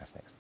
That's next.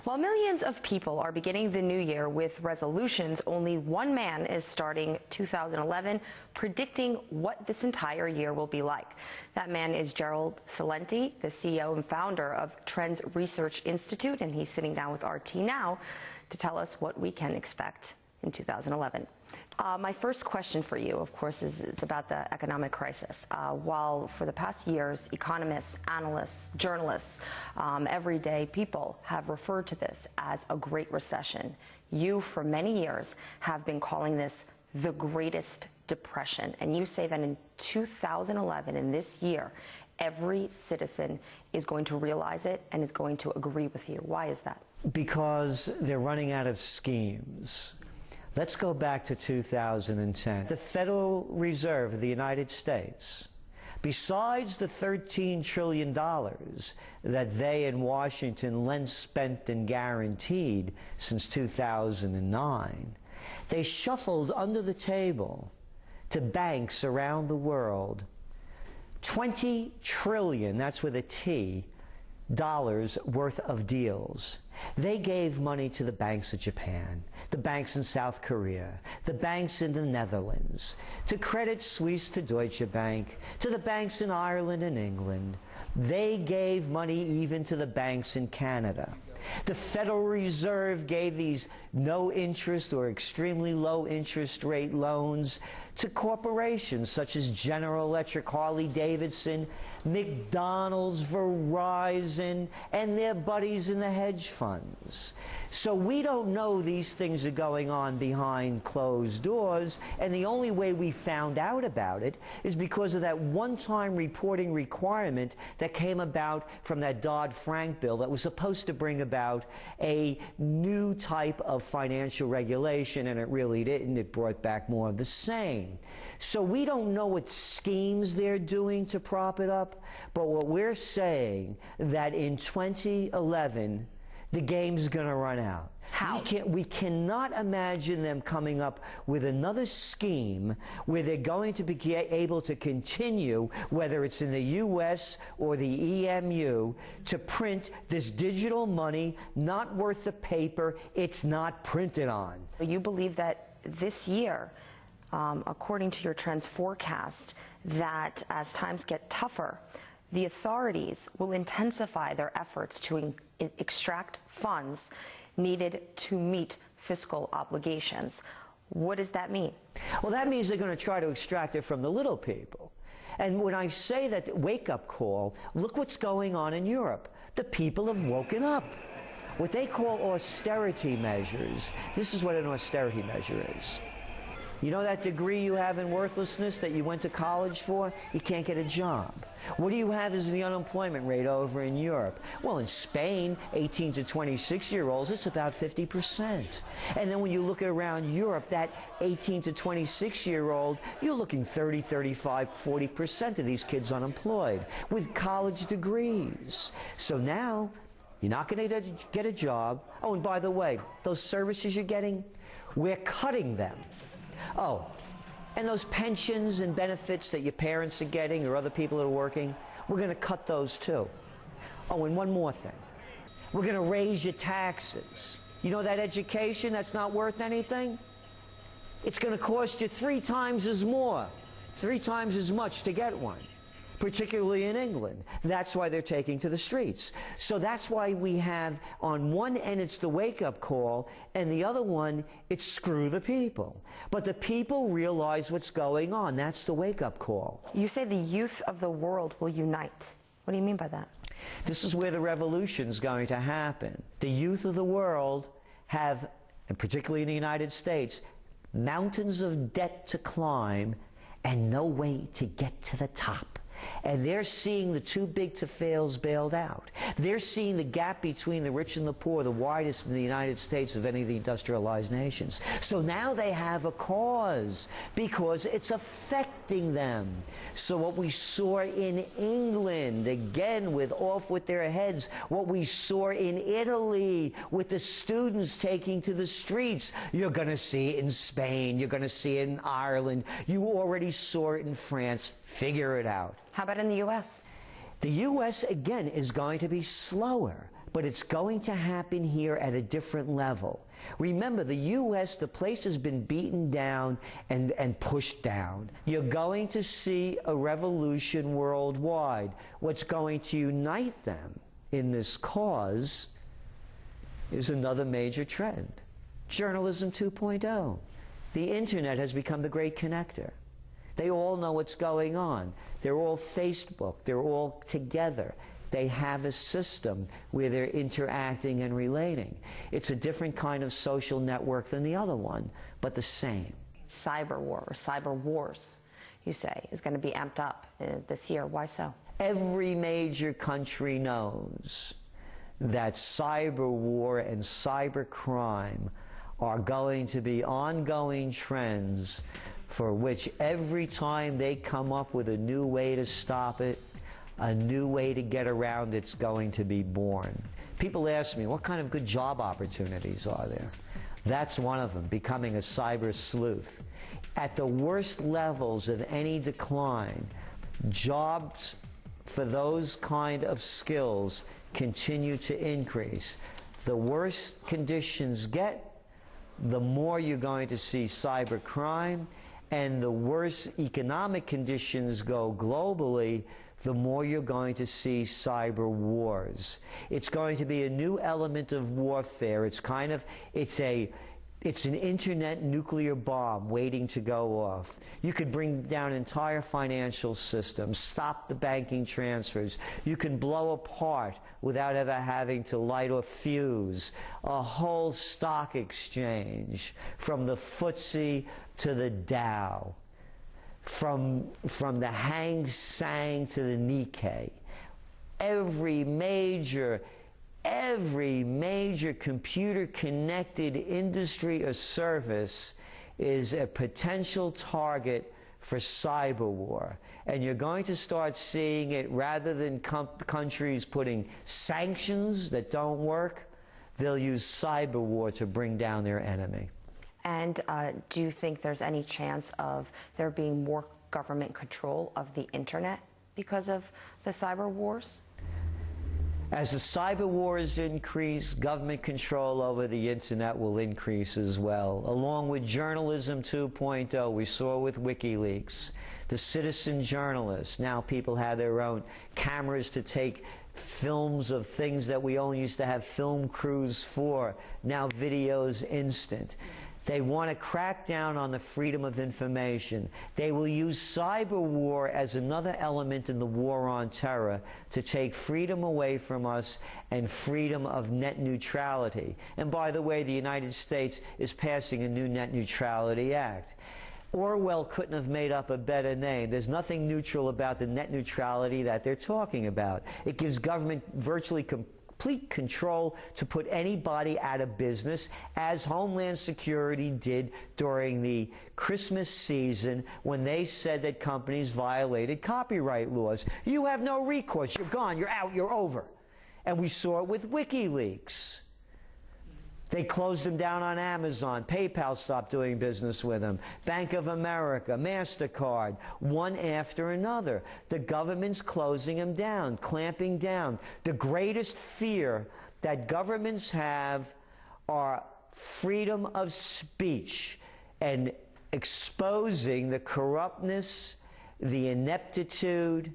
While millions of people are beginning the new year with resolutions, only one man is starting 2011 predicting what this entire year will be like. That man is Gerald Celente, the CEO and founder of Trends Research Institute, and he's sitting down with RT now to tell us what we can expect in 2011. My first question for you, of course, is about the economic crisis. While for the past years, economists, analysts, journalists, everyday people have referred to this as a Great Recession, you, for many years, have been calling this the greatest depression. And you say that in 2011, in this year, every citizen is going to realize it and is going to agree with you. Why is that? Because they're running out of schemes. Let's go back to 2010. The Federal Reserve of the United States, besides the $13 trillion that they in Washington lent, spent, and guaranteed since 2009, they shuffled under the table to banks around the world 20 trillion, that's with a T, dollars worth of deals. They gave money to the banks of Japan, the banks in South Korea, the banks in the Netherlands, to Credit Suisse, to Deutsche Bank, to the banks in Ireland and England. They gave money even to the banks in Canada. The Federal Reserve gave these no interest or extremely low interest rate loans to corporations such as General Electric, Harley-Davidson, McDonald's, Verizon, and their buddies in the hedge funds. So we don't know these things are going on behind closed doors, and the only way we found out about it is because of that one-time reporting requirement that came about from that Dodd-Frank bill that was supposed to bring about a new type of financial regulation, and it really didn't. It brought back more of the same. So we don't know what schemes they're doing to prop it up, but what we're saying that in 2011, the game's going to run out. How? We cannot imagine them coming up with another scheme where they're going to be able to continue, whether it's in the U.S. or the EMU, to print this digital money not worth the paper it's not printed on. You believe that this year, according to your trends forecast, that as times get tougher, the authorities will intensify their efforts to extract funds needed to meet fiscal obligations. What does that mean? Well, that means they're going to try to extract it from the little people. And when I say that wake-up call, look what's going on in Europe. The people have woken up. What they call austerity measures, this is what an austerity measure is. You know that degree you have in worthlessness that you went to college for? You can't get a job. What do you have as the unemployment rate over in Europe? Well, in Spain, 18 to 26-year-olds, it's about 50%. And then when you look at around Europe, that 18 to 26-year-old, you're looking 30, 35, 40% of these kids unemployed with college degrees. So now, you're not going to get a job. Oh, and by the way, those services you're getting, we're cutting them. Oh, and those pensions and benefits that your parents are getting or other people that are working, we're going to cut those too. Oh, and one more thing. We're going to raise your taxes. You know that education that's not worth anything? It's going to cost you 3 times as much to get one, particularly in England. That's why they're taking to the streets. So that's why we have, on one end, it's the wake-up call, and the other one, it's screw the people. But the people realize what's going on. That's the wake-up call. You say the youth of the world will unite. What do you mean by that? This is where the revolution's going to happen. The youth of the world have, and particularly in the United States, mountains of debt to climb and no way to get to the top. And they're seeing the too big to fails bailed out. They're seeing the gap between the rich and the poor, the widest in the United States of any of the industrialized nations. So now they have a cause because it's affecting them. So what we saw in England, again with off with their heads, what we saw in Italy with the students taking to the streets, you're going to see it in Spain, you're going to see it in Ireland, you already saw it in France. Figure it out. How about in the U.S.? The U.S., again, is going to be slower, but it's going to happen here at a different level. Remember, the U.S., the place has been beaten down and pushed down. You're going to see a revolution worldwide. What's going to unite them in this cause is another major trend. Journalism 2.0. The internet has become the great connector. They all know what's going on. They're all Facebook. They're all together. They have a system where they're interacting and relating. It's a different kind of social network than the other one, but the same. Cyber war, or cyber wars, you say, is going to be amped up this year. Why so? Every major country knows that cyber war and cyber crime are going to be ongoing trends for which every time they come up with a new way to stop it, a new way to get around it's going to be born. People ask me, what kind of good job opportunities are there? That's one of them, becoming a cyber sleuth. At the worst levels of any decline, jobs for those kind of skills continue to increase. The worse conditions get, the more you're going to see cyber crime, and the worse economic conditions go globally, the more you're going to see cyber wars. It's going to be a new element of warfare. It's an internet nuclear bomb waiting to go off. You could bring down entire financial systems, stop the banking transfers. You can blow apart, without ever having to light or fuse, a whole stock exchange, from the FTSE to the Dow, from the Hang Seng to the Nikkei. Every major computer-connected industry or service is a potential target for cyber war. And you're going to start seeing it, rather than countries putting sanctions that don't work, they'll use cyber war to bring down their enemy. And do you think there's any chance of there being more government control of the internet because of the cyber wars? As the cyber wars increase, government control over the internet will increase as well. Along with journalism 2.0, we saw with WikiLeaks, the citizen journalists. Now people have their own cameras to take films of things that we only used to have film crews for. Now video's instant. They want to crack down on the freedom of information. They will use cyber war as another element in the war on terror to take freedom away from us and freedom of net neutrality. And by the way, the United States is passing a new Net Neutrality Act. Orwell couldn't have made up a better name. There's nothing neutral about the net neutrality that they're talking about. It gives government virtually complete control to put anybody out of business, as Homeland Security did during the Christmas season when they said that companies violated copyright laws. You have no recourse. You're gone. You're out. You're over. And we saw it with WikiLeaks. They closed them down on Amazon. PayPal stopped doing business with them. Bank of America, MasterCard, one after another. The government's closing them down, clamping down. The greatest fear that governments have are freedom of speech and exposing the corruptness, the ineptitude,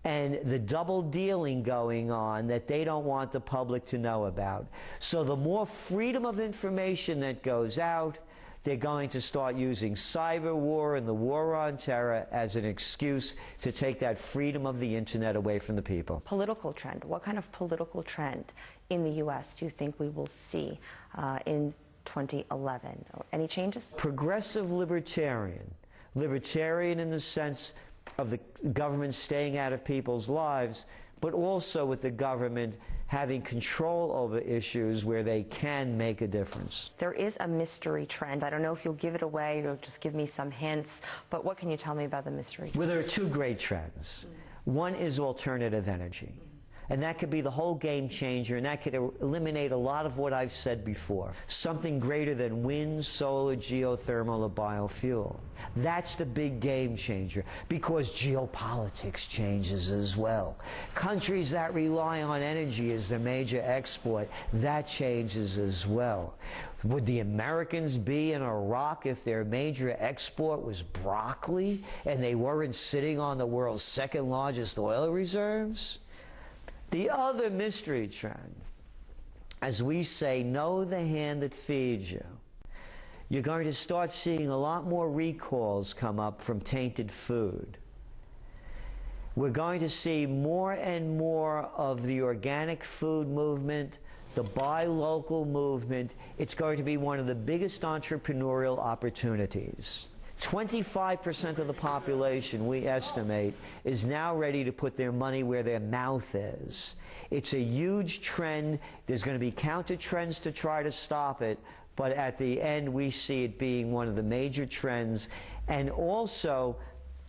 and the double dealing going on that they don't want the public to know about. So the more freedom of information that goes out, they're going to start using cyber war and the war on terror as an excuse to take that freedom of the internet away from the people. Political trend. What kind of political trend in the U.S. do you think we will see in 2011? Any changes? Progressive libertarian. Libertarian in the sense of the government staying out of people's lives, but also with the government having control over issues where they can make a difference. There is a mystery trend. I don't know if you'll give it away or just give me some hints, but what can you tell me about the mystery trend? Well, there are two great trends. One is alternative energy. And that could be the whole game changer, and that could eliminate a lot of what I've said before. Something greater than wind, solar, geothermal, or biofuel. That's the big game changer, because geopolitics changes as well. Countries that rely on energy as their major export, that changes as well. Would the Americans be in Iraq if their major export was broccoli and they weren't sitting on the world's second largest oil reserves? The other mystery trend, as we say, know the hand that feeds you. You're going to start seeing a lot more recalls come up from tainted food. We're going to see more and more of the organic food movement, the buy local movement. It's going to be one of the biggest entrepreneurial opportunities. 25% of the population, we estimate, is now ready to put their money where their mouth is. It's a huge trend. There's going to be counter trends to try to stop it, but at the end we see it being one of the major trends, and also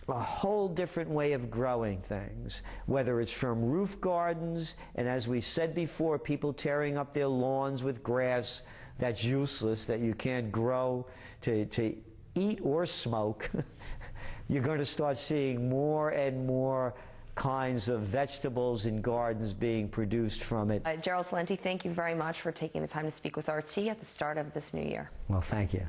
a whole different way of growing things, whether it's from roof gardens, and as we said before, people tearing up their lawns with grass that's useless, that you can't grow to eat or smoke. You're going to start seeing more and more kinds of vegetables and gardens being produced from it. Gerald Celente, thank you very much for taking the time to speak with RT at the start of this new year. Well, thank you.